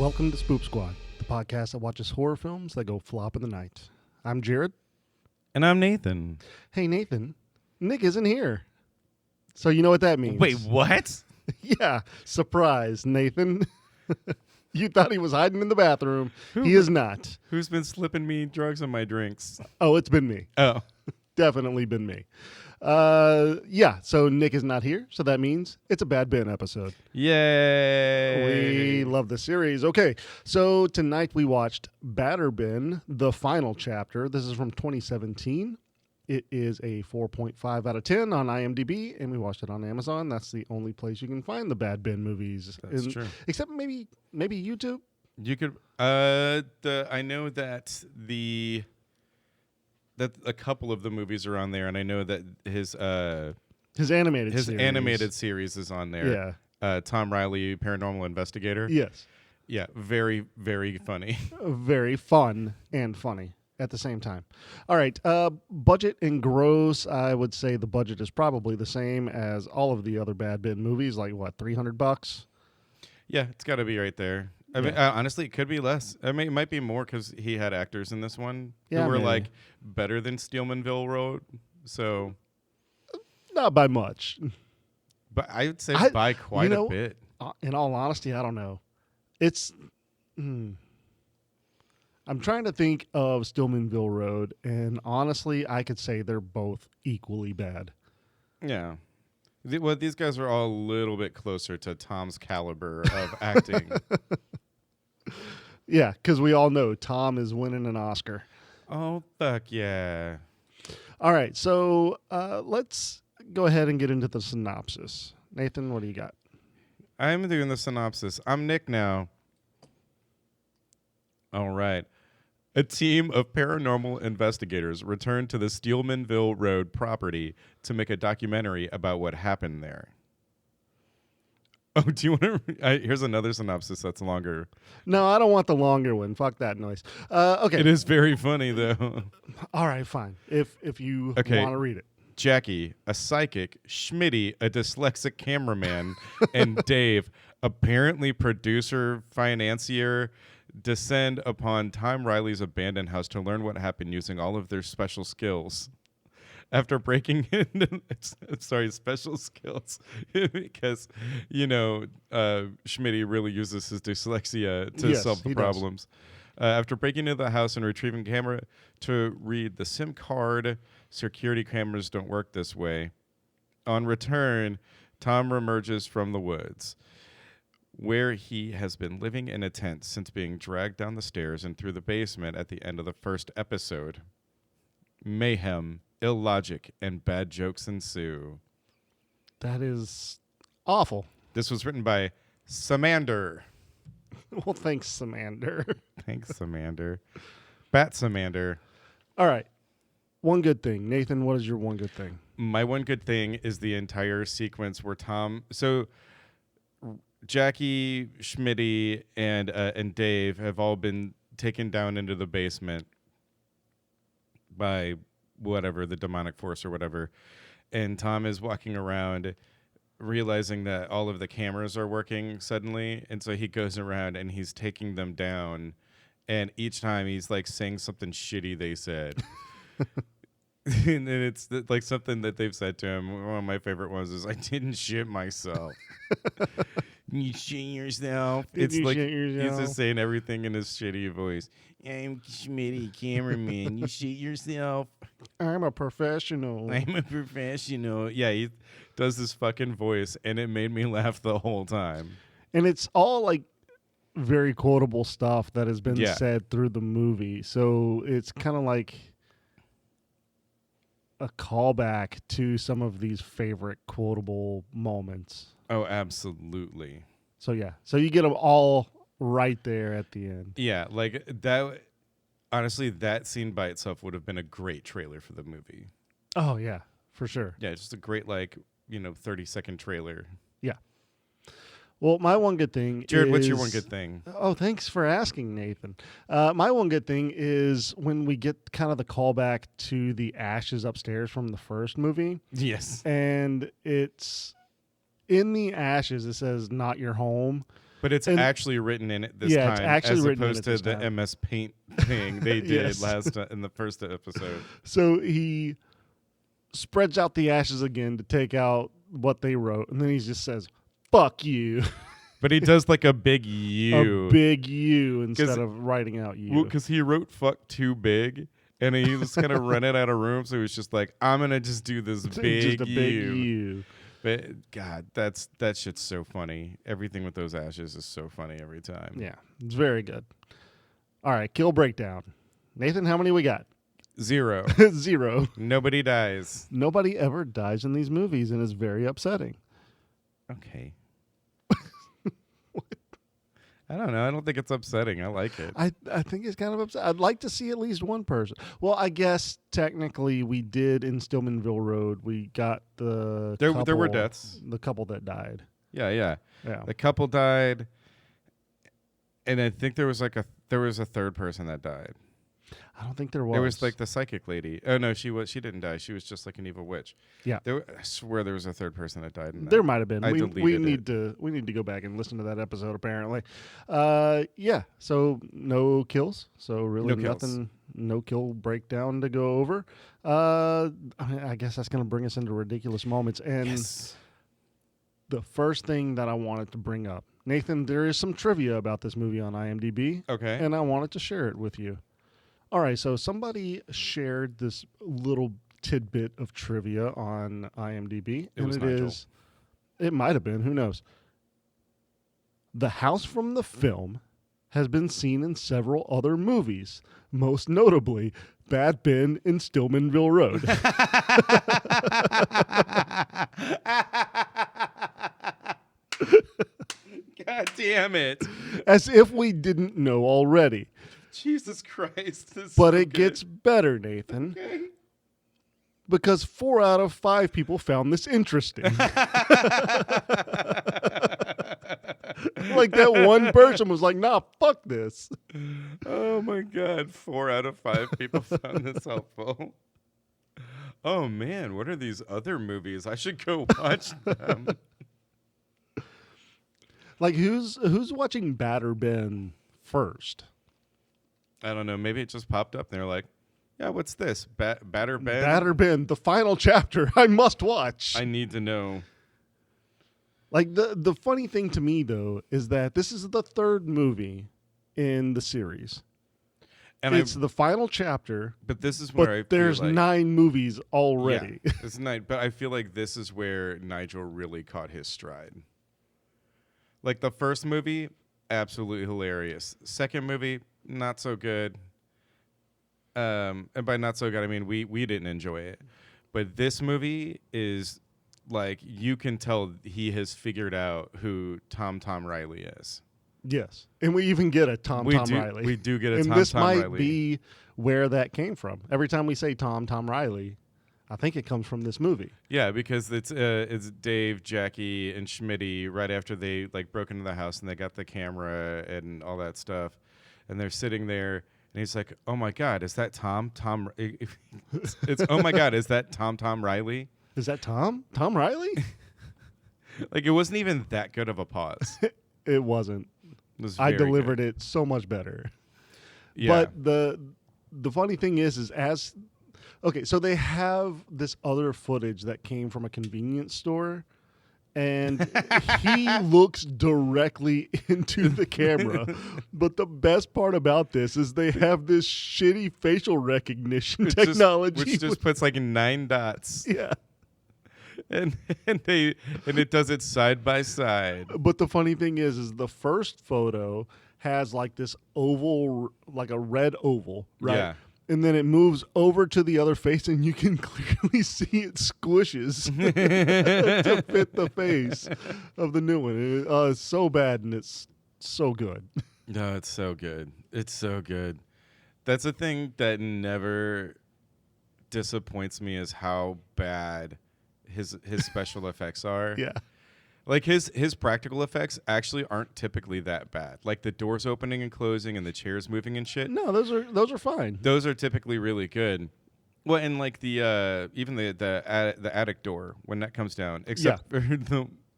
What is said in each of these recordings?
Welcome to Spoop Squad, the podcast that watches horror films that go flop in the night. I'm Jared. And I'm Nathan. Hey, Nathan. Nick isn't here. So you know what that means. Wait, what? Yeah, surprise, Nathan. You thought he was hiding in the bathroom. He is not. Who's been slipping me drugs on my drinks? Oh, it's been me. Oh. Definitely been me. So Nick is not here, so that means it's a Bad Ben episode. Yay. We love the series. Okay, so tonight we watched Batter Ben, the final chapter. This is from 2017. It is a 4.5 out of 10 on IMDb, and we watched it on Amazon. That's the only place you can find the Bad Ben movies. That's true. Except maybe YouTube. You could I know that a couple of the movies are on there, and I know that his animated series is on there. Yeah. Tom Riley, Paranormal Investigator. Yes. Yeah, very, very funny. Very fun and funny at the same time. All right. Budget and gross, I would say the budget is probably the same as all of the other Bad Ben movies, like what, $300? Yeah, it's got to be right there. I mean, honestly, it could be less. I mean, it might be more because he had actors in this one who were like better than Steelmanville Road. So, not by much. But I would say by quite a bit. In all honesty, I don't know. It's. I'm trying to think of Stillmanville Road, and honestly, I could say they're both equally bad. Yeah. These guys are all a little bit closer to Tom's caliber of acting. Yeah, because we all know Tom is winning an Oscar. Oh, fuck yeah. All right, so let's go ahead and get into the synopsis. Nathan, what do you got? I'm doing the synopsis. I'm Nick now. All right. A team of paranormal investigators returned to the Steelmanville Road property to make a documentary about what happened there. Oh, do you want to? Here's another synopsis that's longer. No, I don't want the longer one. Fuck that noise. Okay. It is very funny, though. All right, fine. If you want to read it. Jackie, a psychic, Schmitty, a dyslexic cameraman, and Dave, apparently producer, financier, descend upon Tom Riley's abandoned house to learn what happened using all of their special skills. After breaking into, special skills, because, Schmitty really uses his dyslexia to solve the problems. After breaking into the house and retrieving camera to read the SIM card, security cameras don't work this way. On return, Tom reemerges from the woods, where he has been living in a tent since being dragged down the stairs and through the basement at the end of the first episode. Mayhem, illogic, and bad jokes ensue. That is awful. This was written by Samander. Well, thanks, Samander. Thanks, Samander. Bat Samander. All right. One good thing. Nathan, what is your one good thing? My one good thing is the entire sequence where Jackie, Schmitty, and Dave have all been taken down into the basement by whatever, the demonic force or whatever. And Tom is walking around realizing that all of the cameras are working suddenly. And so he goes around and he's taking them down. And each time he's like saying something shitty they said. And then it's like something that they've said to him. One of my favorite ones is, "I didn't shit myself." You shit yourself. It's like he's just saying everything in his shitty voice. "I'm Schmitty, cameraman. You shit yourself." I'm a professional. I'm a professional. Yeah, he does this fucking voice, and it made me laugh the whole time. And it's all like very quotable stuff that has been said through the movie. So it's kind of like a callback to some of these favorite quotable moments. Oh, absolutely. So yeah, so you get them all right there at the end. Yeah, like that. Honestly, that scene by itself would have been a great trailer for the movie. Oh yeah, for sure. Yeah, just a great 30-second trailer. Yeah. Well, my one good thing Jared, what's your one good thing? Oh, thanks for asking, Nathan. My one good thing is when we get kind of the callback to the ashes upstairs from the first movie. Yes. And it's in the ashes, it says, "Not your home." But it's And- actually written in it this Yeah, time, it's actually as written in opposed it to this the time. MS Paint thing they did Yes. in the first episode. So he spreads out the ashes again to take out what they wrote, and then he just says, "Fuck you," But he does like a big U. a big U instead of writing out you. Well, because he wrote "fuck" too big, and he was kind of running out of room, so he was just like, "I'm gonna just do this big just a big U." U. But God, that shit's so funny. Everything with those ashes is so funny every time. Yeah, it's very good. All right, kill breakdown. Nathan, how many we got? 0. 0. Nobody dies. Nobody ever dies in these movies, and it's very upsetting. Okay. I don't know. I don't think it's upsetting. I like it. I think it's kind of upset. I'd like to see at least one person. Well, I guess technically we did in Stillmanville Road. We got the There were couple- deaths. The couple that died. Yeah. Yeah. The couple died, and I think there was a third person that died. I don't think there was. There was like the psychic lady. Oh no, she didn't die. She was just like an evil witch. Yeah. I swear there was a third person that died in that. There might have been. I We deleted need to go back and listen to that episode. Apparently, yeah. So no kills. So really No kills. nothing. No kill breakdown to go over. I guess that's going to bring us into ridiculous moments. And Yes. the first thing that I wanted to bring up, Nathan, there is some trivia about this movie on IMDb, Okay. and I wanted to share it with you. All right, so somebody shared this little tidbit of trivia on IMDb, It was Nigel. It might have been, who knows. The house from the film has been seen in several other movies, most notably Bad Ben in Stillmanville Road. God damn it. As if we didn't know already. Jesus Christ. This is But so it good. gets better, Nathan. Okay. Because 4 out of 5 people found this interesting. Like that one person was like, nah, fuck this. Oh my God. 4 out of 5 people found this helpful. Oh man, what are these other movies? I should go watch them. Like who's watching Batter Ben first? I don't know. Maybe it just popped up and they're like, yeah, what's this? Batter Ben? Batter Ben, the final chapter. I must watch. I need to know. Like the funny thing to me though is that this is the 3rd movie in the series. And It's the final chapter, but this is but where I there's feel like, 9 movies already. Yeah, it's not, but I feel like this is where Nigel really caught his stride. Like the first movie, absolutely hilarious. Second movie, not so good. And by not so good, I mean we didn't enjoy it. But this movie is like you can tell he has figured out who Tom Riley is. Yes, and we even get a Tom Riley. We do get a and Tom this might Riley. be where that came from. Every time we say Tom Riley, I think it comes from this movie. Yeah, because it's Dave, Jackie, and Schmitty right after they like broke into the house and they got the camera and all that stuff, and they're sitting there and he's like, "Oh my God, is that Tom? It's oh my God, is that Tom Riley?" Is that Tom Riley? Like it wasn't even that good of a pause. It wasn't. It was I very delivered good. it so much better. Yeah. But the funny thing is as okay, so they have this other footage that came from a convenience store, and he looks directly into the camera. But the best part about this is they have this shitty facial recognition technology. which just puts like 9 dots, yeah. and it does it side by side. But the funny thing is the first photo has like this oval, like a red oval, right? Yeah. And then it moves over to the other face, and you can clearly see it squishes to fit the face of the new one. It's so bad, and it's so good. No, it's so good. It's so good. That's a thing that never disappoints me is how bad his special effects are. Yeah. Like his practical effects actually aren't typically that bad. Like the doors opening and closing and the chairs moving and shit. No, those are fine. Those are typically really good. Well, and like the even the attic door when that comes down, except for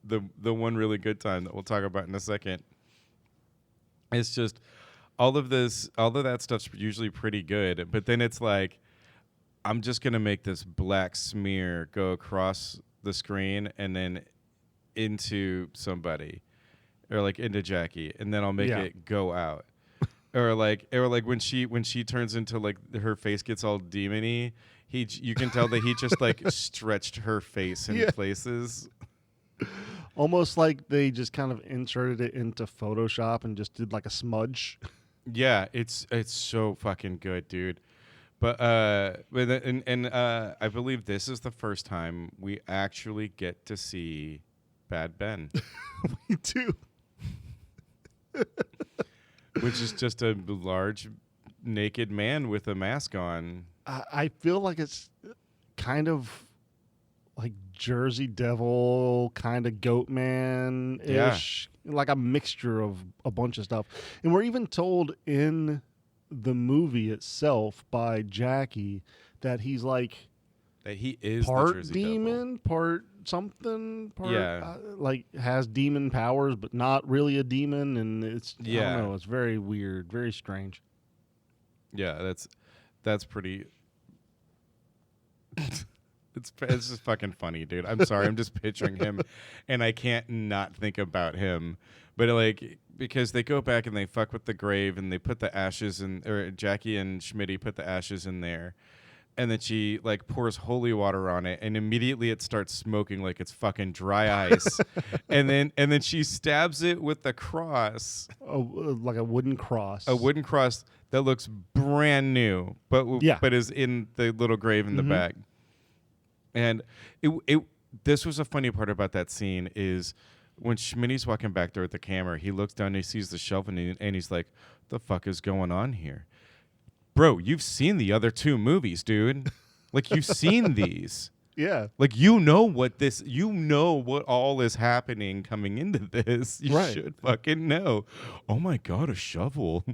the one really good time that we'll talk about in a second. It's just all of that stuff's usually pretty good, but then it's like, I'm just gonna make this black smear go across the screen and then into somebody, or like into Jackie, and then I'll make Yeah. it go out. Or like when she turns into, like, her face gets all demony, you can tell that he just like stretched her face in Yeah. places. Almost like they just kind of inserted it into Photoshop and just did like a smudge. Yeah, it's so fucking good, dude. But I believe this is the first time we actually get to see Bad Ben, Me too. which is just a large naked man with a mask on. I feel like it's kind of like Jersey Devil, kind of Goat Man ish, like a mixture of a bunch of stuff. And we're even told in the movie itself by Jackie that he's like That he is the part Jersey demon, part something, part Yeah. like has demon powers, but not really a demon. And it's I Yeah. don't know, it's very weird, very strange. Devil. Yeah, that's pretty. It's just fucking funny, dude. I'm sorry. I'm just picturing him, and I can't not think about him. But like, because they go back and they fuck with the grave, and they put the ashes in, or Jackie and Schmitty put the ashes in there, and then she like pours holy water on it, and immediately it starts smoking like it's fucking dry ice, and then she stabs it with the cross, Like a wooden cross. a wooden cross that looks brand new, but Yeah. but is in the little grave in the Mhm. back. And this was a funny part about that scene is when Schmitty's walking back there with the camera, he looks down and he sees the shelf and he's like, "The fuck is going on here, bro? You've seen the other two movies, dude. Like, you've seen these." Yeah. Like, what all is happening coming into this. You Right. should fucking know. Oh my God, a shovel.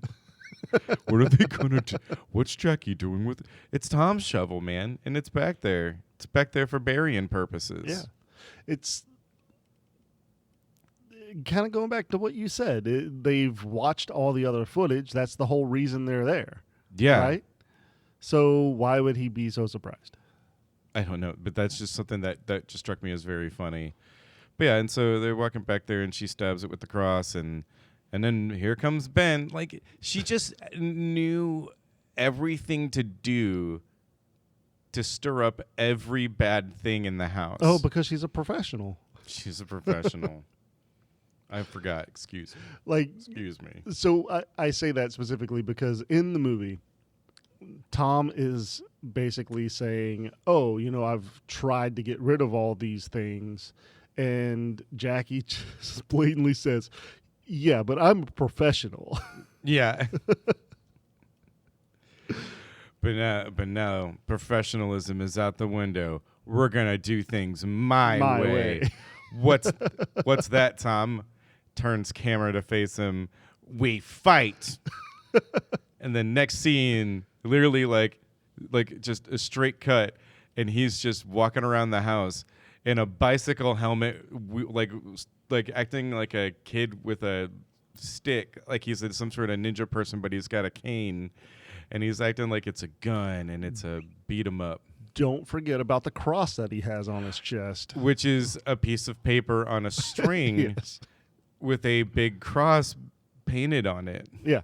What are they going to do? What's Jackie doing with it? It's Tom's shovel, man. And it's back there. It's back there for burying purposes. Yeah. It's kind of going back to what you said. They've watched all the other footage. That's the whole reason they're there. Yeah. Right? So why would he be so surprised? I don't know. But that's just something that just struck me as very funny. But yeah, and so they're walking back there and she stabs it with the cross, and then here comes Ben. Like, she just knew everything to do to stir up every bad thing in the house. Oh, because she's a professional. She's a professional. I forgot. Excuse me. Like, Excuse me. so I say that specifically because in the movie, Tom is basically saying, "Oh, I've tried to get rid of all these things," and Jackie just blatantly says, "Yeah, but I'm a professional." Yeah. But now professionalism is out the window. We're gonna do things my way. What's that, Tom? Turns camera to face him. We fight. And the next scene, literally like just a straight cut, and he's just walking around the house in a bicycle helmet, like acting like a kid with a stick, like he's some sort of ninja person, but he's got a cane, and he's acting like it's a gun and it's a beat 'em up, Don't forget about the cross that he has on his chest. which is a piece of paper on a string Yes. with a big cross painted on it, Yeah.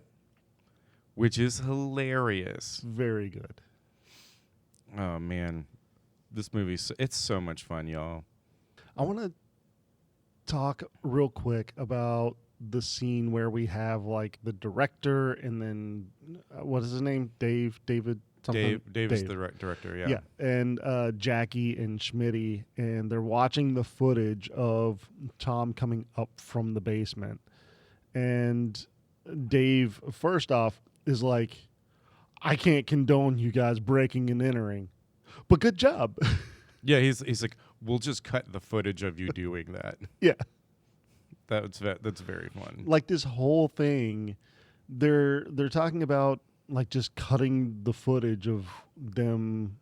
which is hilarious. Very good. Oh man, this movie, it's so much fun, y'all. I want to talk real quick about the scene where we have like the director and then what is his name? David something. Dave's the director. Yeah, and Jackie and Schmitty, and they're watching the footage of Tom coming up from the basement. And Dave, first off, is like, "I can't condone you guys breaking and entering, but good job." Yeah, he's like, we'll just cut the footage of you doing that. Yeah, That's very fun. like this whole thing, they're talking about like just cutting the footage of them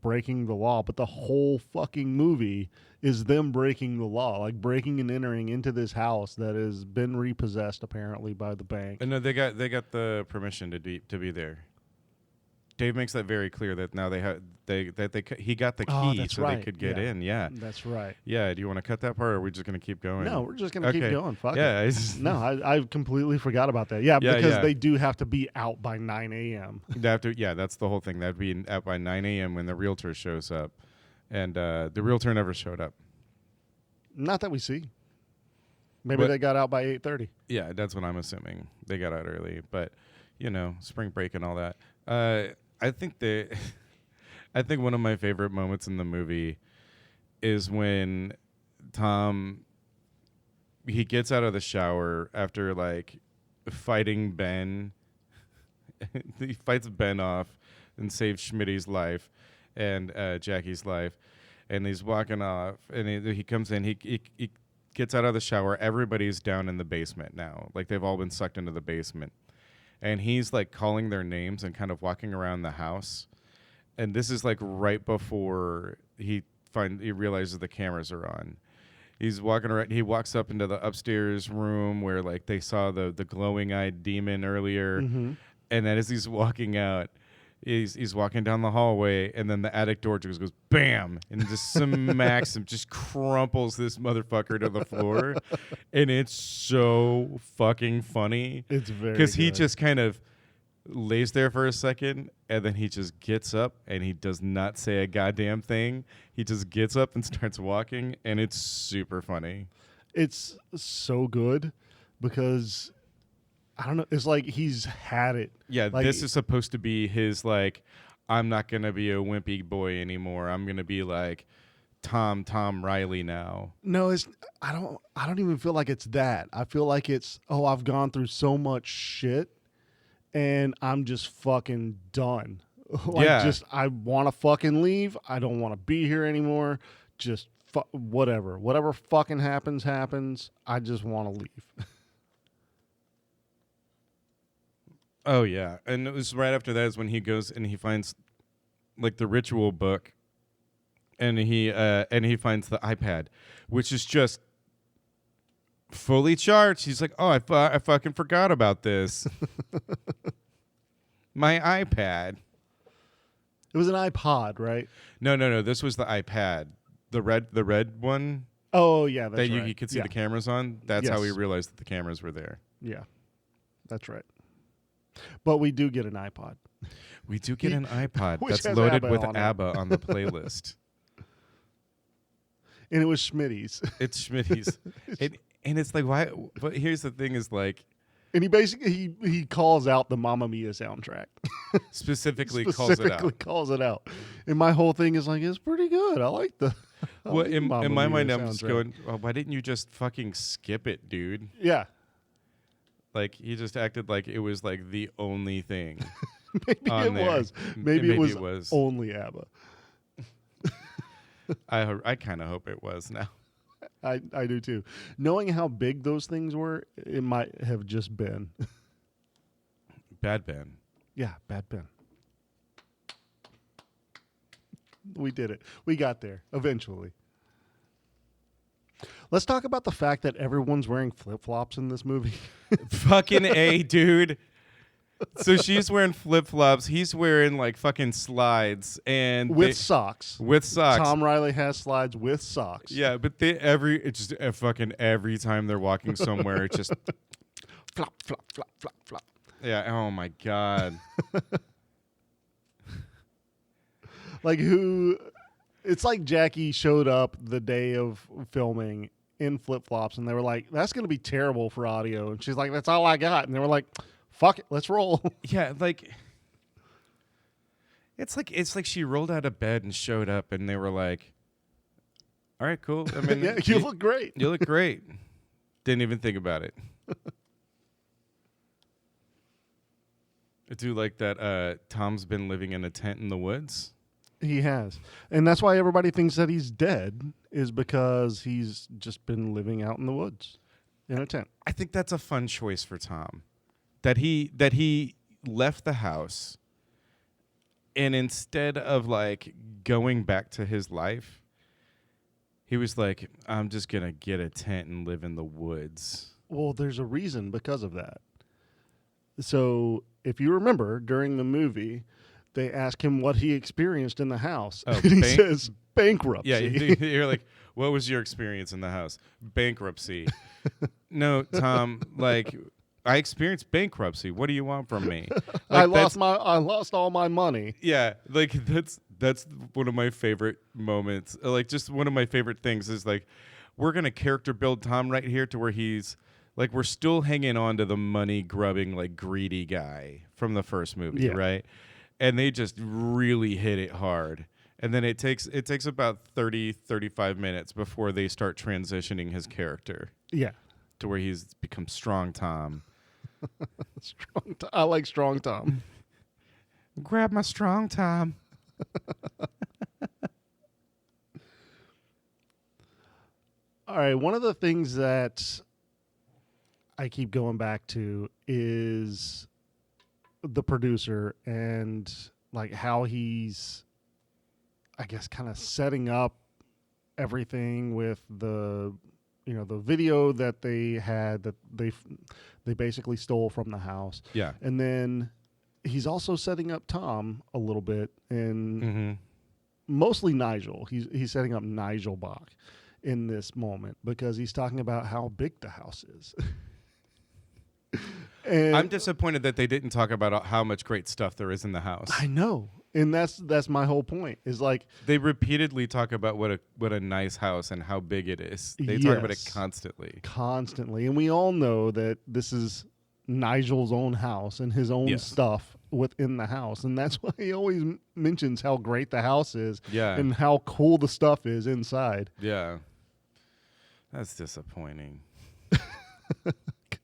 breaking the law, but the whole fucking movie is them breaking the law, like breaking and entering into this house that has been repossessed apparently by the bank. And no, they got the permission to be there. Dave makes that very clear that now he got the key so they could get in. Yeah, that's right. Yeah, do you want to cut that part, or are we just going to keep going? No, we're just going to keep going. Fuck yeah, it. No, I completely forgot about that. Yeah, because they do have to be out by 9 a.m. They have to. Yeah, that's the whole thing. That'd be out by 9 a.m. when the realtor shows up, and the realtor never showed up. Not that we see. Maybe they got out by 8:30. Yeah, that's what I'm assuming. They got out early, but spring break and all that. I think one of my favorite moments in the movie is when Tom he gets out of the shower after like fighting Ben. He fights Ben off and saves Schmitty's life and Jackie's life, and he's walking off, and he comes in. He gets out of the shower. Everybody's down in the basement now. Like they've all been sucked into the basement. And he's like calling their names and kind of walking around the house. And this is like right before he realizes the cameras are on. He's walking around. He walks up into the upstairs room where like they saw the glowing-eyed demon earlier. Mm-hmm. And then as he's walking out, he's walking down the hallway, and then the attic door just goes bam, and just smacks him, just crumples this motherfucker to the floor, and it's so fucking funny. It's very because he just kind of lays there for a second, and then he just gets up, and he does not say a goddamn thing. He just gets up and starts walking, and it's super funny. It's so good because I don't know. It's like he's had it. Yeah, like, this is supposed to be his, like, I'm not going to be a wimpy boy anymore. I'm going to be like Tom Riley now. No, I don't even feel like it's that. I feel like it's, I've gone through so much shit and I'm just fucking done. I want to fucking leave. I don't want to be here anymore. Just whatever fucking happens. I just want to leave. Oh yeah, and it was right after that is when he goes and he finds like the ritual book, and he finds the iPad, which is just fully charged. He's like, I fucking forgot about this. My iPad. It was an iPod, right? No. This was the iPad, the red one. Oh yeah, that's that right. You could see the cameras on. That's how we realized that the cameras were there. Yeah, that's right. But we do get an iPod. We do get an iPod that's ABBA loaded with on ABBA on the playlist. And it was Schmitty's. It's Schmitty's. And it's like, why? But here's the thing is like... And he basically, he calls out the Mamma Mia soundtrack. Specifically calls it out. And my whole thing is like, it's pretty good. I like the... Well, in my mind, I'm just going, why didn't you just fucking skip it, dude? Yeah. Like, he just acted like it was, like, the only thing. Maybe it was. Maybe it was only ABBA. I kind of hope it was now. I do, too. Knowing how big those things were, it might have just been. Bad Ben. Yeah, Bad Ben. We did it. We got there, eventually. Let's talk about the fact that everyone's wearing flip-flops in this movie. Fucking A, dude. So she's wearing flip-flops. He's wearing, like, fucking slides. And with socks. With socks. Tom Riley has slides with socks. Yeah, but fucking every time they're walking somewhere, it's just... flop, flop, flop, flop, flop. Yeah, oh, my God. Like, who... It's like Jackie showed up the day of filming in flip-flops, and they were like, that's going to be terrible for audio. And she's like, that's all I got. And they were like, fuck it, let's roll. Yeah, like... It's like she rolled out of bed and showed up, and they were like, all right, cool. I mean, yeah, you look great. You look great. Didn't even think about it. I do like that Tom's been living in a tent in the woods. He has. And that's why everybody thinks that he's dead, is because he's just been living out in the woods in a tent. I think that's a fun choice for Tom. That he left the house And instead of like going back to his life, he was like, I'm just going to get a tent and live in the woods. Well, there's a reason because of that. So, if you remember, during the movie, they ask him what he experienced in the house. Oh, and he says bankruptcy. Yeah, you're like, what was your experience in the house? Bankruptcy. No, Tom, like, I experienced bankruptcy. What do you want from me? I Like, lost all my money. yeah, like that's one of my favorite moments. Like, just one of my favorite things is like, we're gonna character build Tom right here to where he's like, we're still hanging on to the money grubbing, like greedy guy from the first movie, Yeah. right? And they just really hit it hard. And then it takes about 35 minutes before they start transitioning his character Yeah. to where he's become strong Tom. I like strong Tom. Grab my strong Tom. All right, one of the things that I keep going back to is the producer and like how he's, I guess, kind of setting up everything with the video that they had that they basically stole from the house. Yeah. And then he's also setting up Tom a little bit, and Mm-hmm. mostly Nigel. He's setting up Nigel Bach in this moment because he's talking about how big the house is. And I'm disappointed that they didn't talk about how much great stuff there is in the house. I know, and that's my whole point. Is like They repeatedly talk about what a nice house and how big it is. They talk about it Yes. constantly. and we all know that this is Nigel's own house and his own Yes. stuff within the house, and that's why he always mentions how great the house is Yeah. and how cool the stuff is inside. Yeah. That's disappointing.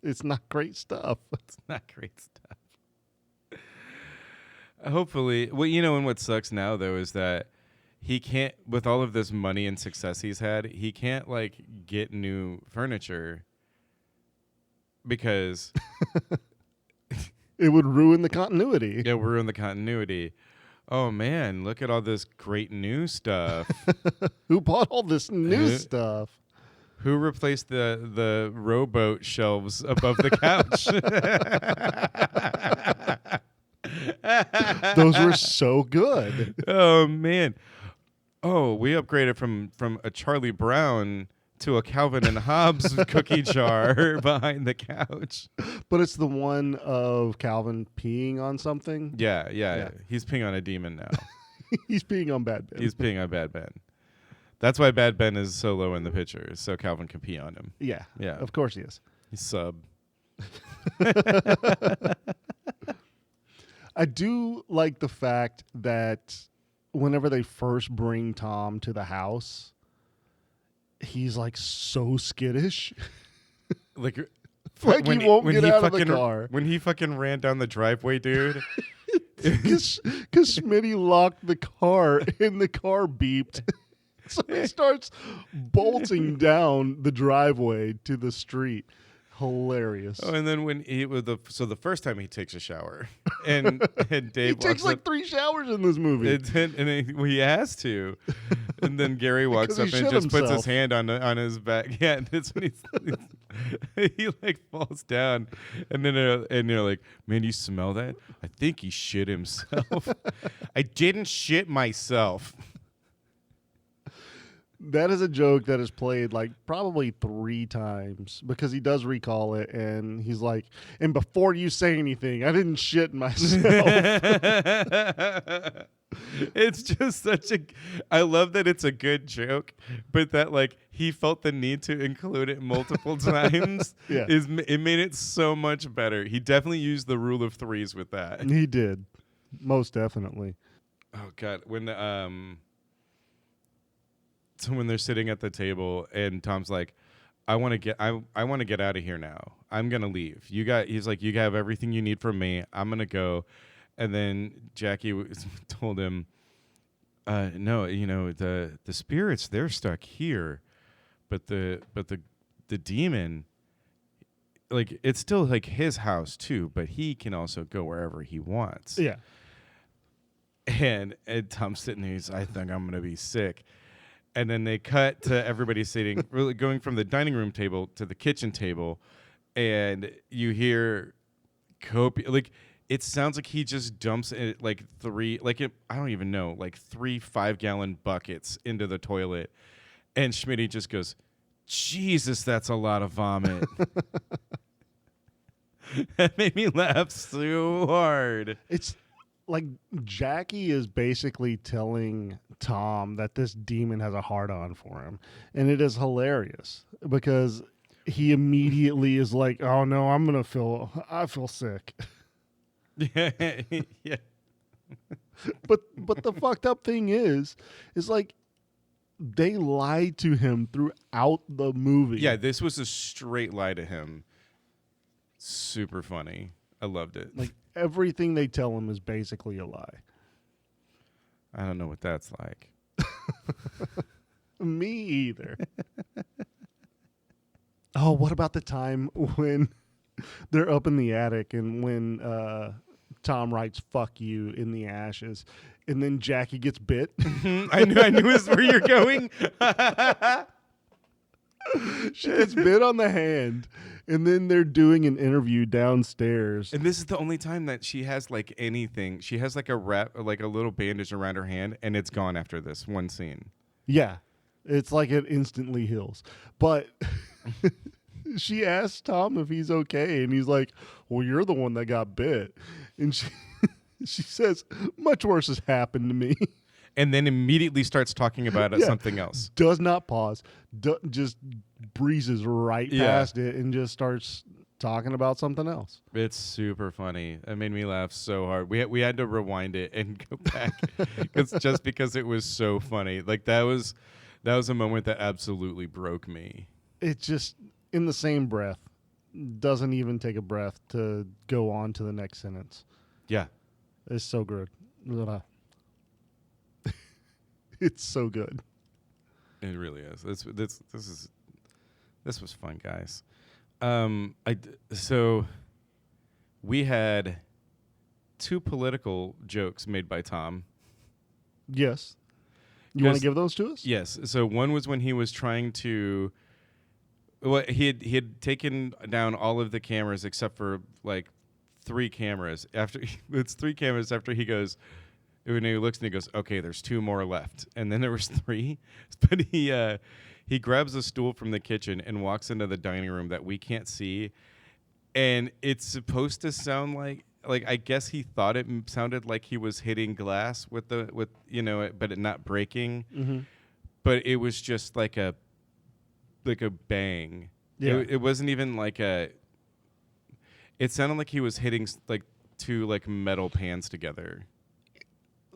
It's not great stuff. It's not great stuff. Hopefully, well, and what sucks now though is that he can't, with all of this money and success he's had, he can't like get new furniture because It would ruin the continuity. it will ruin the continuity. Oh man, look at all this great new stuff. Who bought all this new Who- stuff? Who replaced the rowboat shelves above the couch? Those were so good. Oh man. Oh, we upgraded from a Charlie Brown to a Calvin and Hobbes cookie jar behind the couch. But it's the one of Calvin peeing on something. Yeah. Yeah. He's peeing on a demon now. He's peeing on Bad Ben. He's peeing on Bad Ben. That's why Bad Ben is so low in the picture, so Calvin can pee on him. Yeah. Yeah. Of course he is. He's sub. I do like the fact that whenever they first bring Tom to the house, he's like so skittish. Like Like he won't get out of the fucking, car. When he fucking ran down the driveway, dude. Because Smitty locked the car and the car beeped. So he starts bolting down the driveway to the street. Hilarious. Oh, and then when he was the first time he takes a shower, and Dave He walks takes like up, 3 showers in this movie. he has to, and then Gary walks Because up he and shit just puts himself. his hand on his back. Yeah, that's when he like falls down, and then and you're like, man, you smell that? I think he shit himself. I didn't shit myself. That is a joke that is played like probably 3 times because he does recall it and he's like, and before you say anything, I didn't shit myself. It's just I love that it's a good joke, but that like he felt the need to include it multiple times. Yeah. It made it so much better. He definitely used the rule of threes with that. He did. Most definitely. Oh god, so when they're sitting at the table and Tom's like, I want to get out of here now. I'm going to leave. He's like, you have everything you need from me. I'm going to go. And then Jackie told him, no, the spirits, they're stuck here, but the demon, like, it's still like his house too, but he can also go wherever he wants. Yeah. And Tom's sitting there. I think I'm gonna be sick. And then they cut to everybody sitting, really going from the dining room table to the kitchen table, and you hear like it sounds like he just dumps it like I don't even know, like 3 5-gallon buckets into the toilet, and Schmitty just goes, Jesus, that's a lot of vomit. That made me laugh so hard. It's like Jackie is basically telling Tom that this demon has a hard-on for him. And it is hilarious because he immediately is like, oh, no, I feel sick. Yeah. But the fucked up thing is like they lied to him throughout the movie. Yeah, this was a straight lie to him. Super funny. I loved it. Like everything they tell him is basically a lie. I don't know what that's like. Me either. Oh, what about the time when they're up in the attic and when Tom writes "fuck you" in the ashes, and then Jackie gets bit? I knew this where you're going. She gets bit on the hand, and then they're doing an interview downstairs. And this is the only time that she has like anything. She has like a wrap, like a little bandage around her hand, and it's gone after this one scene. Yeah, it's like it instantly heals. But she asks Tom if he's okay, and he's like, well, you're the one that got bit. And she says, much worse has happened to me. And then immediately starts talking about something else. Does not pause. Just breezes right past it and just starts talking about something else. It's super funny. It made me laugh so hard. We had to rewind it and go back because it was so funny. Like that was a moment that absolutely broke me. It just, in the same breath, doesn't even take a breath to go on to the next sentence. Yeah. It's so good. It's so good. It really is. This was fun, guys. So we had 2 political jokes made by Tom. Yes. You want to give those to us? Yes. So one was when he was trying to. Well, he had taken down all of the cameras except for like 3 cameras. It's 3 cameras after he goes. When he looks and he goes, okay, there's 2 more left, and then there was 3. But he grabs a stool from the kitchen and walks into the dining room that we can't see, and it's supposed to sound like I guess he thought it sounded like he was hitting glass with but it not breaking. Mm-hmm. But it was just like a bang. Yeah. It wasn't even like a. It sounded like he was hitting like 2 like metal pans together.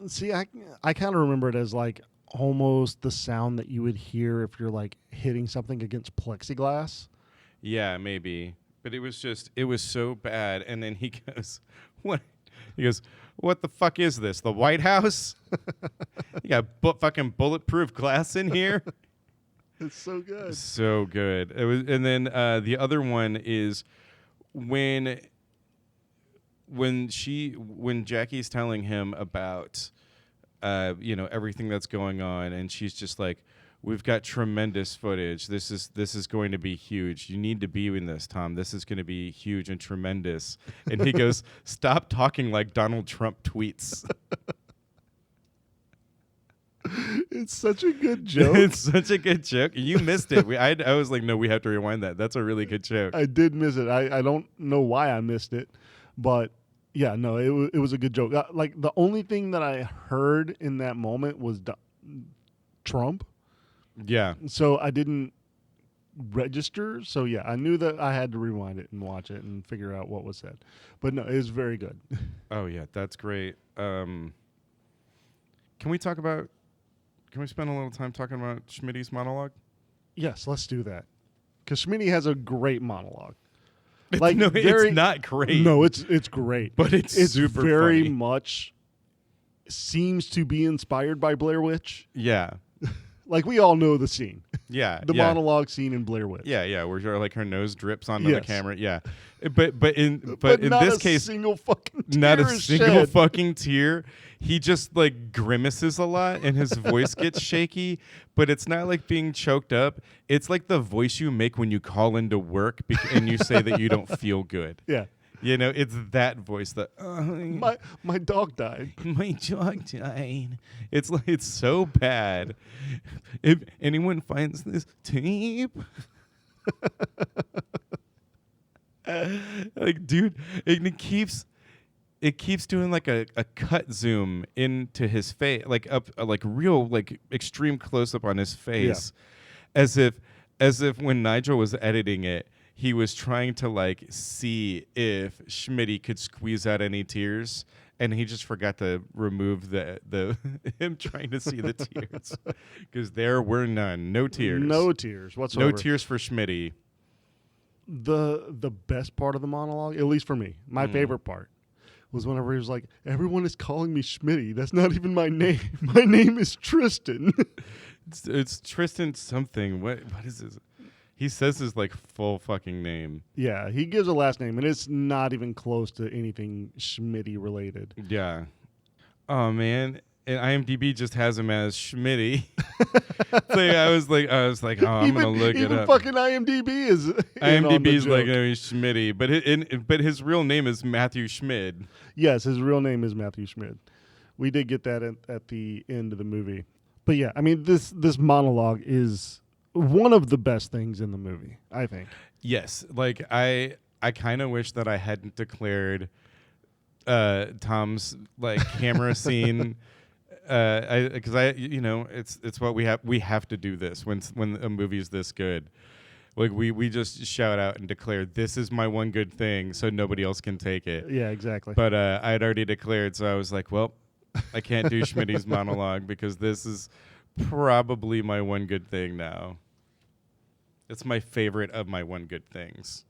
See, I kind of remember it as like almost the sound that you would hear if you're like hitting something against plexiglass. Yeah, maybe. But it was so bad. And then he goes, what? He goes, what the fuck is this? The White House? You got fucking bulletproof glass in here? It's so good. So good. It was, and then the other one is when Jackie's telling him about everything that's going on, and she's just like, we've got tremendous footage. This is going to be huge. You need to be in this, Tom. This is going to be huge and tremendous. And he goes, stop talking like Donald Trump tweets. It's such a good joke. It's such a good joke. You missed it. I was like, no, we have to rewind that. That's a really good joke. I did miss it. I don't know why I missed it, but yeah, no, it was a good joke. Like the only thing that I heard in that moment was Trump. Yeah. So I didn't register. So yeah, I knew that I had to rewind it and watch it and figure out what was said. But no, it was very good. Oh yeah, that's great. Can we spend a little time talking about Schmitty's monologue? Yes, let's do that. Because Schmitty has a great monologue. It's not great. No, it's great. But it's super very funny. much seems to be inspired by Blair Witch. Yeah. Like we all know the scene, Yeah, the yeah. monologue scene in Blair Witch. Yeah, where like her nose drips onto the Yes. camera. Yeah, but in not this a case, single fucking tear not a is single shed. fucking tear. He just like grimaces a lot and his voice gets shaky, but it's not like being choked up. It's like the voice you make when you call into work and you say that you don't feel good. Yeah. You know, it's that voice that My dog died. my dog died. It's like it's so bad. If anyone finds this tape, like, dude, it keeps doing like a cut zoom into his face, like up, like real, like extreme close up on his face, as if when Nigel was editing it, he was trying to like see if Schmitty could squeeze out any tears, and he just forgot to remove the him trying to see the tears because there were none, no tears, No tears whatsoever. no tears for Schmitty. The best part of the monologue, at least for me, my favorite part, was whenever he was like, "Everyone is calling me Schmitty. That's not even my name. My name is Tristan." It's Tristan something. What is his? He says his like full fucking name. Yeah, he gives a last name, and it's not even close to anything Schmitty related. Yeah. Oh man, and IMDb just has him as Schmitty. I was like, oh, I'm gonna look it even up. fucking IMDb is IMDb's like, joke. oh, he's Schmitty, but his real name is Matthew Schmid. Yes, his real name is Matthew Schmid. We did get that at the end of the movie, but yeah, I mean this monologue is one of the best things in the movie, I think. Yes, like I kind of wish that I hadn't declared Tom's like camera scene. Because you know, it's what we have to do this when a movie is this good. Like we just shout out and declare this is my one good thing, so nobody else can take it. Yeah, exactly. But I had already declared, so I was like, well, I can't do Schmitty's monologue because this is probably my one good thing now. It's my favorite of my one good things.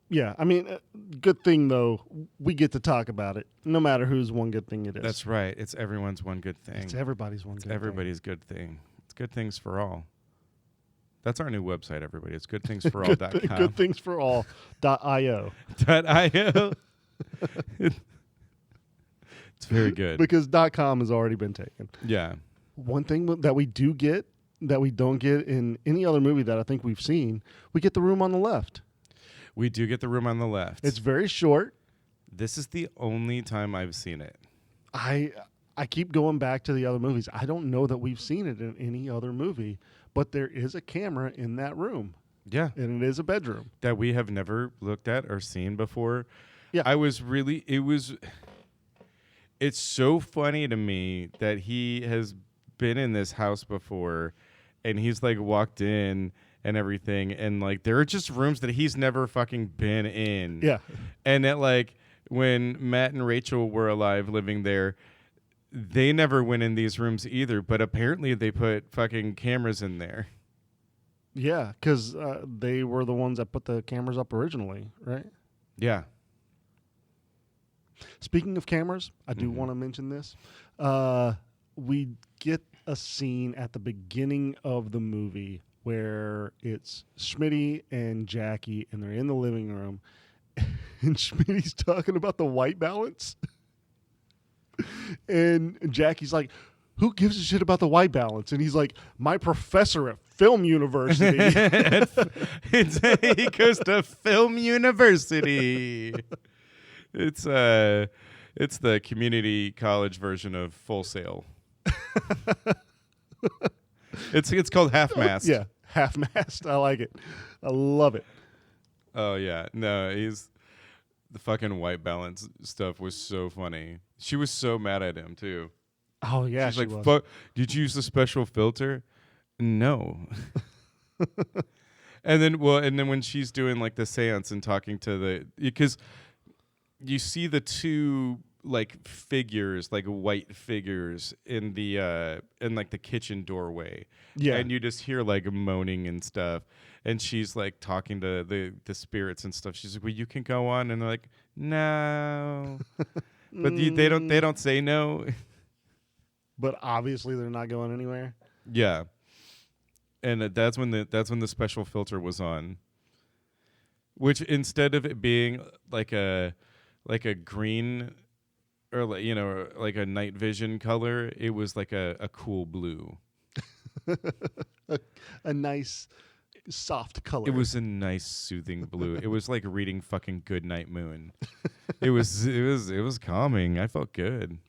Yeah, I mean, good thing though, we get to talk about it, no matter whose one good thing it is. That's right. It's everyone's one good thing. It's everybody's one It's good everybody's good thing. It's good things for all. That's our new website, everybody. It's goodthingsforall.com. thing. Good things for all.io. .io. It's very good. Because .com has already been taken. Yeah. One thing that we do get that we don't get in any other movie that I think we've seen, we get the room on the left. We do get the room on the left. It's very short. This is the only time I've seen it. I keep going back to the other movies. I don't know that we've seen it in any other movie, but there is a camera in that room. Yeah. And it is a bedroom. That we have never looked at or seen before. Yeah. It's so funny to me that he has been in this house before and he's like walked in and everything, and like there are just rooms that he's never fucking been in. Yeah. And that like when Matt and Rachel were alive living there, they never went in these rooms either, but apparently they put fucking cameras in there. Yeah, because they were the ones that put the cameras up originally, right? Yeah. Speaking of cameras, I do want to mention this. We get a scene at the beginning of the movie where it's Schmitty and Jackie, and they're in the living room, and Schmitty's talking about the white balance. And Jackie's like, who gives a shit about the white balance? And he's like, my professor at Film University. He goes to Film University. It's the community college version of Full Sail. It's called Half Mast. Yeah, half mast. I like it. I love it. Oh yeah. No, the fucking white balance stuff was so funny. She was so mad at him too. Oh yeah, She's she like, was. "Fuck! Did you use the special filter?" No. And then when she's doing like the seance and talking to because you see the two like figures, like white figures in the in like the kitchen doorway. Yeah. And you just hear like moaning and stuff. And she's like talking to the spirits and stuff. She's like, well, you can go on. And they're like, no. But they don't say no. but obviously they're not going anywhere. Yeah. And that's when the special filter was on. Which instead of it being like a green or like a night vision color, it was like a cool blue. A nice soft color. It was a nice soothing blue. It was like reading fucking Goodnight Moon. It was calming. I felt good.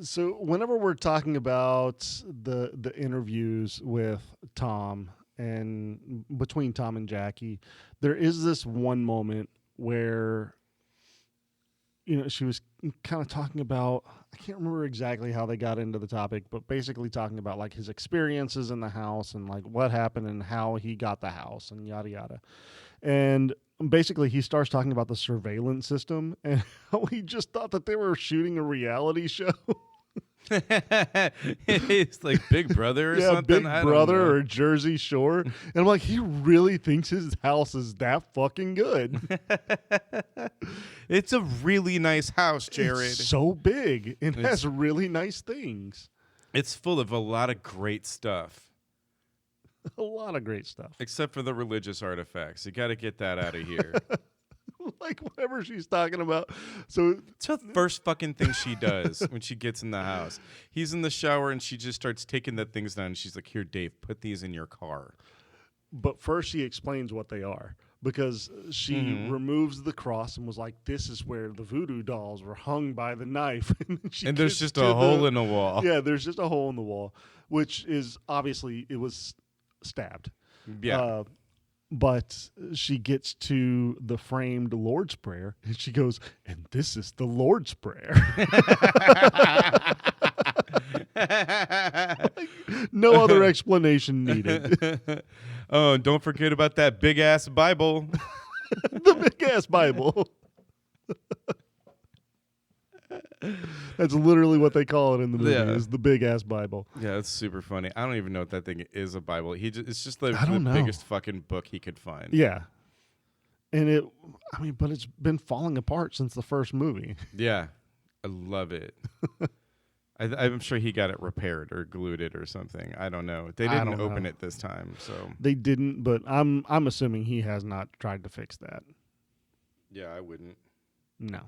So whenever we're talking about the interviews with Tom and between Tom and Jackie, there is this one moment where, she was kind of talking about, I can't remember exactly how they got into the topic, but basically talking about like his experiences in the house and like what happened and how he got the house and yada yada. And basically he starts talking about the surveillance system and how he just thought that they were shooting a reality show. It's like Big Brother or something. Big Brother or Jersey Shore. And I'm like, he really thinks his house is that fucking good. It's a really nice house, Jared. It's so big. It has really nice things. It's full of a lot of great stuff. A lot of great stuff. Except for the religious artifacts. You got to get that out of here. Like whatever she's talking about. So it's the first fucking thing she does when she gets in the house. He's in the shower and she just starts taking the things down. And she's like, "Here, Dave, put these in your car." But first she explains what they are, because she removes the cross and was like, "This is where the voodoo dolls were hung by the knife." And there's just a hole in the wall. Yeah, there's just a hole in the wall, which is obviously it was stabbed. Yeah. But she gets to the framed Lord's Prayer, and she goes, "And this is the Lord's Prayer." No other explanation needed. Oh, don't forget about that big-ass Bible. The big-ass Bible. That's literally what they call it in the movie, is the big-ass Bible. Yeah, it's super funny. I don't even know if that thing is a Bible. It's just the know. biggest fucking book he could find. Yeah. And but it's been falling apart since the first movie. Yeah. I love it. I'm sure he got it repaired or glued it or something. I don't know. They didn't open it this time, so. They didn't, but I'm assuming he has not tried to fix that. Yeah, I wouldn't. No.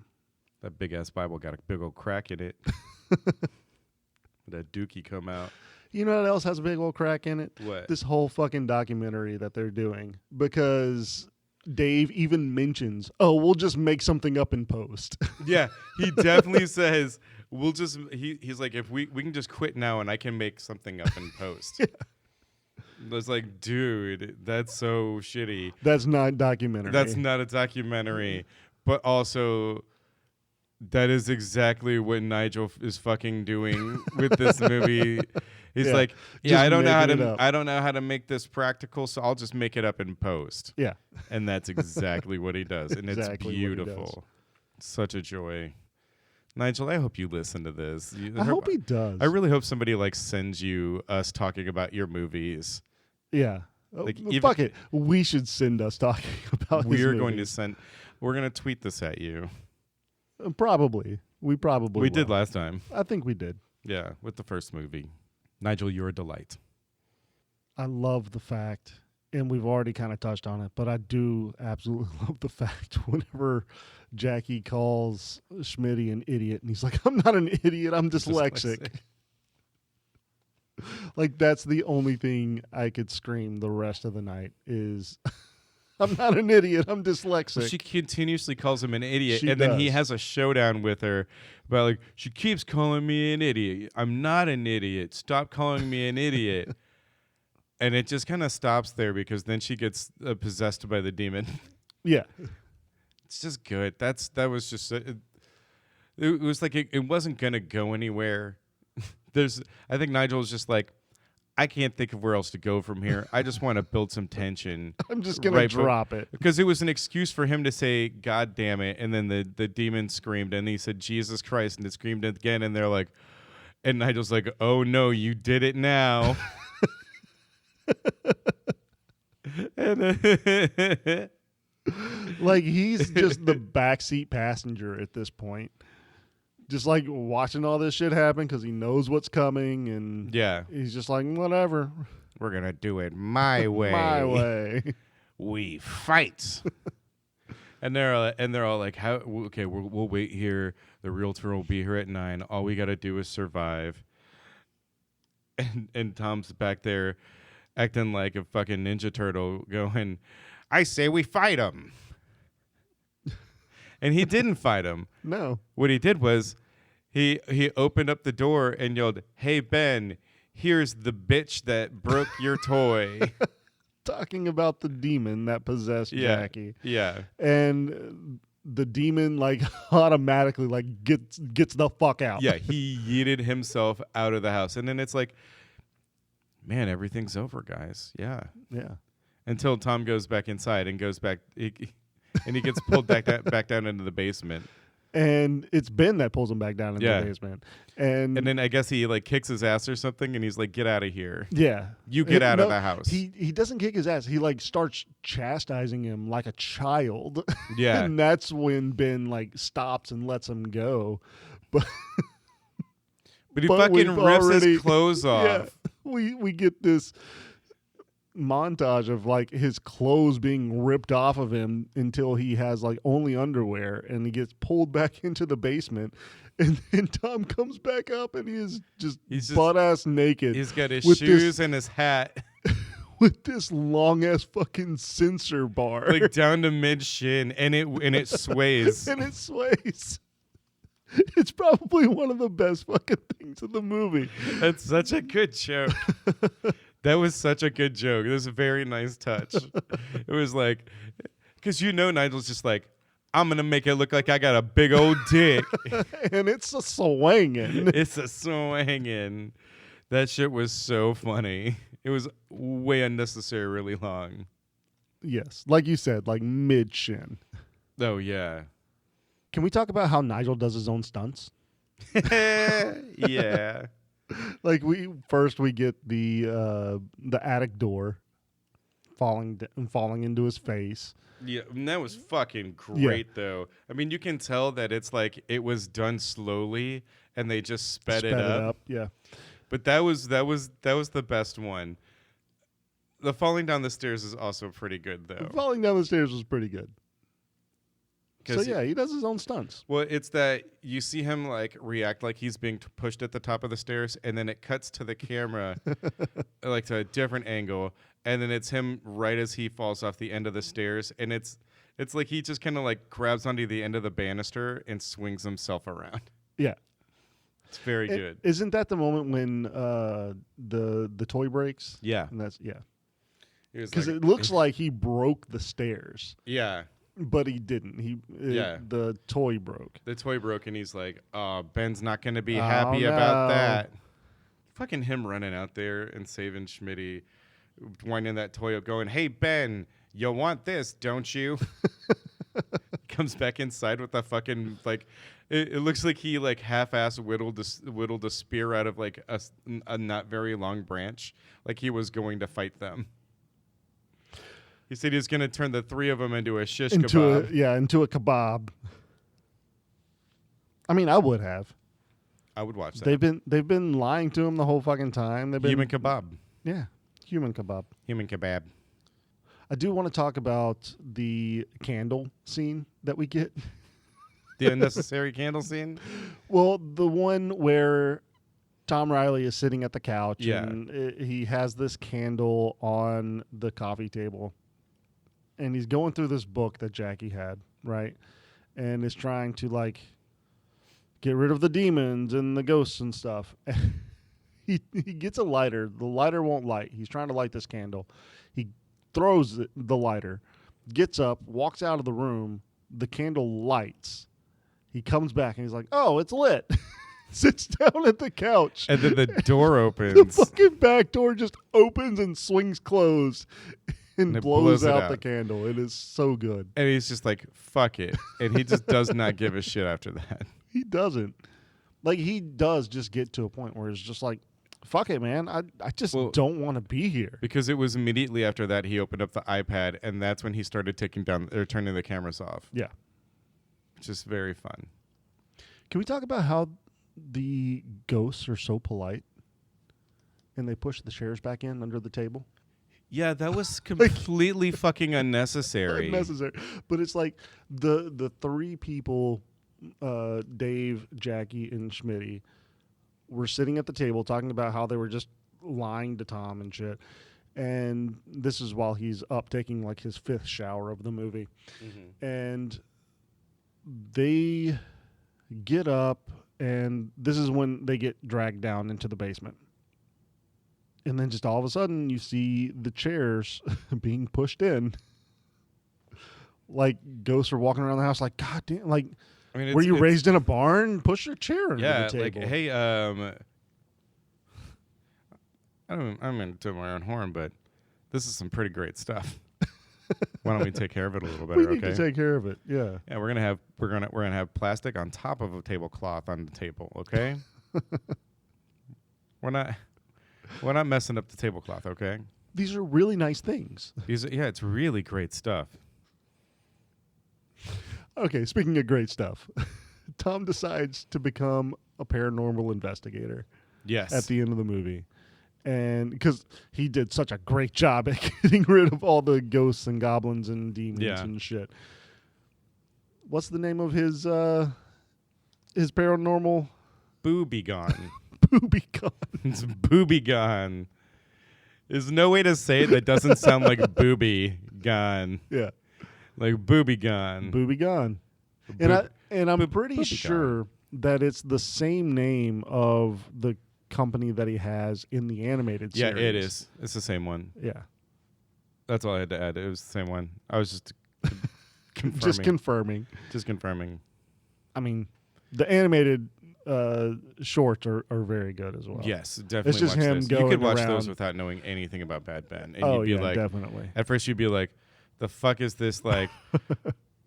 That big-ass Bible got a big old crack in it. That dookie come out. You know what else has a big old crack in it? What? This whole fucking documentary that they're doing. Because Dave even mentions, we'll just make something up in post. Yeah, he definitely says, we'll just, he's like, if we can just quit now and I can make something up in post. Yeah. It's like, dude, that's so shitty. That's not documentary. That's not a documentary. But also, that is exactly what Nigel is fucking doing with this movie. He's like, I don't know how to make this practical, so I'll just make it up in post. Yeah. And that's exactly what he does. And it's beautiful. Such a joy. Nigel, I hope you listen to this. I hope he does. I really hope somebody sends you us talking about your movies. Yeah. Fuck it. We should send us talking about We're going to tweet this at you. Probably. We did last time. I think we did. Yeah, with the first movie. Nigel, you're a delight. I love the fact, and we've already kind of touched on it, but I do absolutely love the fact whenever Jackie calls Schmitty an idiot, and he's like, "I'm not an idiot, I'm dyslexic." Like, that's the only thing I could scream the rest of the night is... I'm not an idiot. I'm dyslexic. Well, she continuously calls him an idiot, She then he does. has a showdown with her about like, she keeps calling me an idiot. I'm not an idiot. Stop calling me an idiot. And it just kind of stops there because then she gets possessed by the demon. Yeah. It's just good. That was just it was like it wasn't gonna go anywhere. I think Nigel was just like, I can't think of where else to go from here. I just want to build some tension. I'm just going to drop it. Because it was an excuse for him to say, "God damn it." And then the demon screamed and he said, "Jesus Christ." And it screamed again. And they're like, and Nigel's like, "Oh no, you did it now." And like, he's just the backseat passenger at this point. just like watching all this shit happen because he knows what's coming, and Yeah. he's just like, whatever, We're going to do it my way. my way. We fight. And they're all like, "How? Okay, we'll wait here. The realtor will be here at 9. All we got to do is survive." And Tom's back there acting like a fucking Ninja Turtle going, "I say we fight him." And he didn't fight him. No. What he did was he opened up the door and yelled, "Hey, Ben, here's the bitch that broke your toy." Talking about the demon that possessed Jackie. Yeah. And the demon like automatically like gets the fuck out. Yeah, he yeeted himself out of the house. And then it's like, man, everything's over, guys. Yeah. Yeah. Until Tom goes back inside and goes back and he gets pulled back down into the basement. And it's Ben that pulls him back down into the basement. And then I guess he like kicks his ass or something and he's like, "Get out of here." yeah. You get out of the house. He doesn't kick his ass. He like starts chastising him like a child. Yeah. And that's when Ben like stops and lets him go. But But he But fucking we've rips already- his clothes off. yeah, we get this montage of like his clothes being ripped off of him until he has like only underwear, and he gets pulled back into the basement, and then Tom comes back up and he's just butt ass naked. He's got his with shoes and his hat with this long ass fucking sensor bar. like down to mid shin, and it sways. And it sways. It's probably one of the best fucking things in the movie. That's such a good joke. That was such a good joke. It was a very nice touch. It was like, because Nigel's just like, "I'm going to make it look like I got a big old dick." And it's a swinging. It's a swinging. That shit was so funny. It was way unnecessarily long. Yes. Like you said, like mid shin. Oh, yeah. Can we talk about how Nigel does his own stunts? Yeah. Like we get the attic door falling into his face. Yeah, and that was fucking great though. I mean, you can tell that it's like it was done slowly and they just sped it up. Yeah. But that was the best one. The falling down the stairs is also pretty good though. Falling down the stairs was pretty good. So 'Cause yeah, he does his own stunts. Well, it's that you see him like react like he's being pushed at the top of the stairs, and then it cuts to the camera like to a different angle, and then it's him right as he falls off the end of the stairs, and it's like he just kind of like grabs onto the end of the banister and swings himself around. Yeah. It's very good. Isn't that the moment when the toy breaks? Yeah. And that's yeah. Because Because it looks like he broke the stairs, yeah, but he didn't. The toy broke. the toy broke, and he's like, "Oh, Ben's not going to be Oh, happy about no. that." Fucking him running out there and saving Schmitty, winding that toy up, going, "Hey Ben, you want this, don't you?" Comes back inside with a fucking like, it looks like he like half-ass whittled a spear out of like a not very long branch, like he was going to fight them. He said he was going to turn the three of them into a shish kebab. Into a kebab. I mean, I would have. I would watch that. They've been lying to him the whole fucking time. They've been Human kebab. Yeah, human kebab. Human kebab. I do want to talk about the candle scene that we get. The unnecessary candle scene? Well, the one where Tom Riley is sitting at the couch and he has this candle on the coffee table. And he's going through this book that Jackie had, right? And is trying to like get rid of the demons and the ghosts and stuff. He gets a lighter. The lighter won't light. He's trying to light this candle. He throws the lighter, gets up, walks out of the room. The candle lights. He comes back and he's like, "Oh, it's lit." Sits down at the couch. And then the door The opens. fucking back door just opens and swings closed and it blows blows it out out. the candle. It is so good. And he's just like, "Fuck it." And he just does not give a shit after that. He doesn't. Like, he does just get to a point where it's just like, fuck it, man. I just don't want to be here. Because it was immediately after that he opened up the iPad, and that's when he started turning the cameras off. Yeah. Which is very fun. Can we talk about how the ghosts are so polite and they push the chairs back in under the table? Yeah, that was completely fucking unnecessary. Unnecessary. But it's like the three people, Dave, Jackie, and Schmitty, were sitting at the table talking about how they were just lying to Tom and shit. And this is while he's up taking like his 5th shower of the movie. Mm-hmm. And they get up, and this is when they get dragged down into the basement. And then just all of a sudden, you see the chairs being pushed in. Like ghosts are walking around the house like, God damn, like, I mean, were you raised in a barn? Push your chair under yeah, the table. like, hey, I'm going to toot my own horn, but this is some pretty great stuff. Why don't we take care of it a little better? We need to take care of it. Yeah. Yeah, we're gonna have plastic on top of a tablecloth on the table. Okay. We're not messing up the tablecloth. Okay. These are really nice things. Yeah, it's really great stuff. Okay, speaking of great stuff, Tom decides to become a paranormal investigator. Yes. At the end of the movie. And because he did such a great job at getting rid of all the ghosts and goblins and demons and shit. What's the name of his paranormal? Booby gone. Booby gone. It's booby gone. There's no way to say it that doesn't sound like booby gone. Yeah. Like booby gone. Booby gone. And I'm pretty sure that it's the same name of the company that he has in the animated series. Yeah, it is. It's the same one. Yeah. That's all I had to add. It was the same one. I was just confirming. Just confirming. I mean, the animated shorts are very good as well. Yes, definitely. It's just watch him those. going You could watch around. those without knowing anything about Bad Ben. And Oh, you'd be yeah, like, definitely. At first, you'd be like, the fuck is this, like,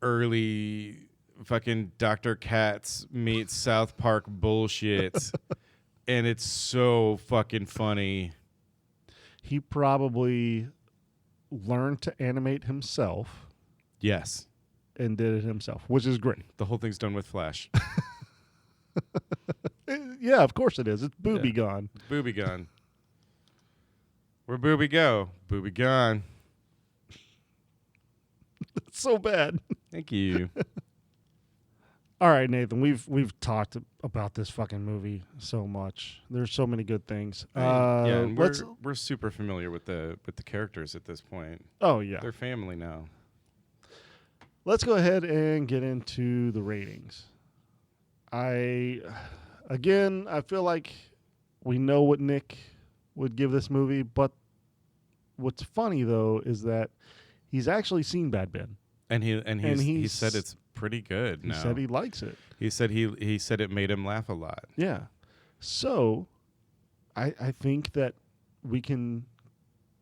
early fucking Dr. Katz meets South Park bullshit? And it's so fucking funny. He probably learned to animate himself Yes. and did it himself, which is great. The whole thing's done with Flash. Yeah, of course it is. It's booby gone. Booby gone. Where Booby go? Booby gone. It's so bad. Thank you. All right, Nathan, we've talked about this fucking movie so much. There's so many good things. Yeah, and we're super familiar with the characters at this point. Oh yeah, They're family now. let's go ahead and get into the ratings. I feel like we know what Nick would give this movie, but what's funny though is that he's actually seen Bad Ben. And he said it's pretty good. He said he likes it. He said it made him laugh a lot. Yeah. So I think that we can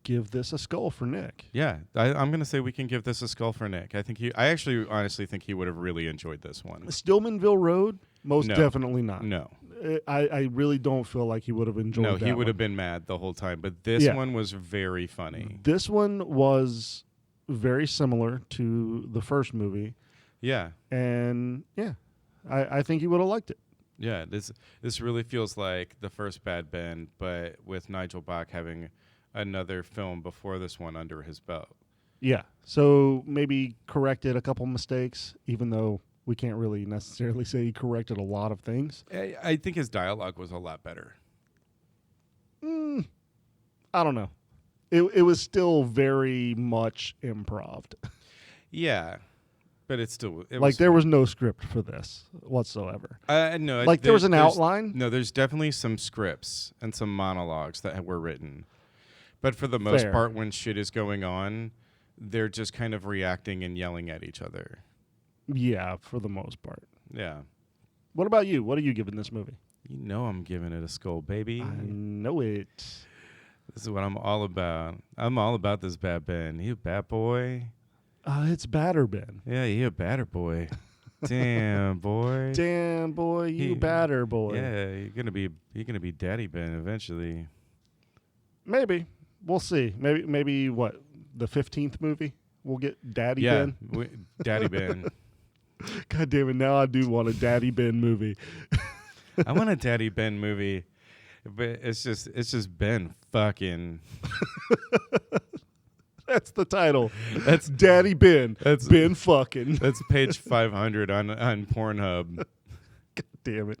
give this a skull for Nick. Yeah, I'm gonna say we can give this a skull for Nick. I actually honestly think he would have really enjoyed this one. Stillmanville Road, most No. definitely not. No, I really don't feel like he would have enjoyed no, that he would have one. been mad the whole time. But this Yeah. one was very funny. This one was very similar to the first movie. Yeah, And yeah, I think he would have liked it. yeah. This really feels like the first Bad Ben, but with Nigel Bach having another film before this one under his belt. Yeah. So maybe corrected a couple mistakes, even though we can't really necessarily say he corrected a lot of things. I think his dialogue was a lot better. I don't know. It was still very much improv. Yeah, but it's still There was no script for this whatsoever. No, Like there was an there's- outline. No, there's definitely some scripts and some monologues that were written. But for the most Fair. part, when shit is going on, they're just kind of reacting and yelling at each other. Yeah, for the most part. Yeah. What about you? What are you giving this movie? You know I'm giving it a skull, baby. I know it. This is what I'm all about. I'm all about this Bad Ben. You a bad boy? It's Batter Ben. Yeah, you a batter boy. Damn, boy. Damn boy, you He- batter boy. Yeah, you're gonna be Daddy Ben eventually. Maybe. We'll see. Maybe what? The 15th movie? We'll get Daddy Yeah, Ben. Daddy Ben. God damn it! Now I do want a Daddy Ben movie. I want a Daddy Ben movie, but it's just Ben fucking. That's the title. That's Daddy Ben. That's Ben fucking. That's page 500 on Pornhub. God damn it!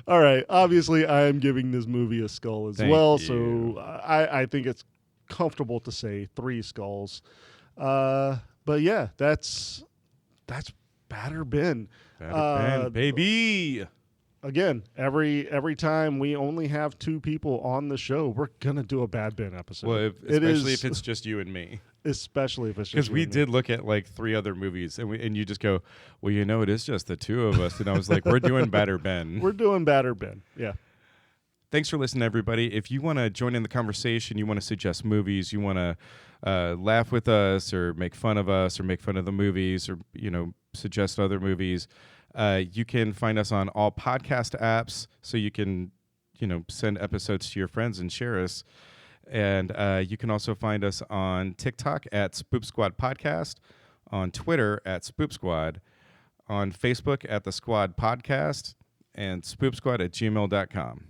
All right. Obviously, I am giving this movie a skull as Thank well. you. So I think it's comfortable to say 3 skulls. But yeah, that's Batter Ben. Batter Ben, baby. Again, every time we only have 2 people on the show, we're gonna do a Bad Ben episode. Well, especially if it's just you and me. Especially if it's just Because you we and me. did look at like 3 other movies, and you just go, well, it is just the 2 of us. And I was like, we're doing Batter Ben. We're doing Batter Ben. Yeah. Thanks for listening, everybody. If you want to join in the conversation, you want to suggest movies, you want to laugh with us or make fun of us or make fun of the movies or, suggest other movies, you can find us on all podcast apps so you can, send episodes to your friends and share us. And you can also find us on TikTok at Spoop Squad Podcast, on Twitter at Spoop Squad, on Facebook at The Squad Podcast, and spoopsquad@gmail.com.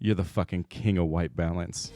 You're the fucking king of white balance.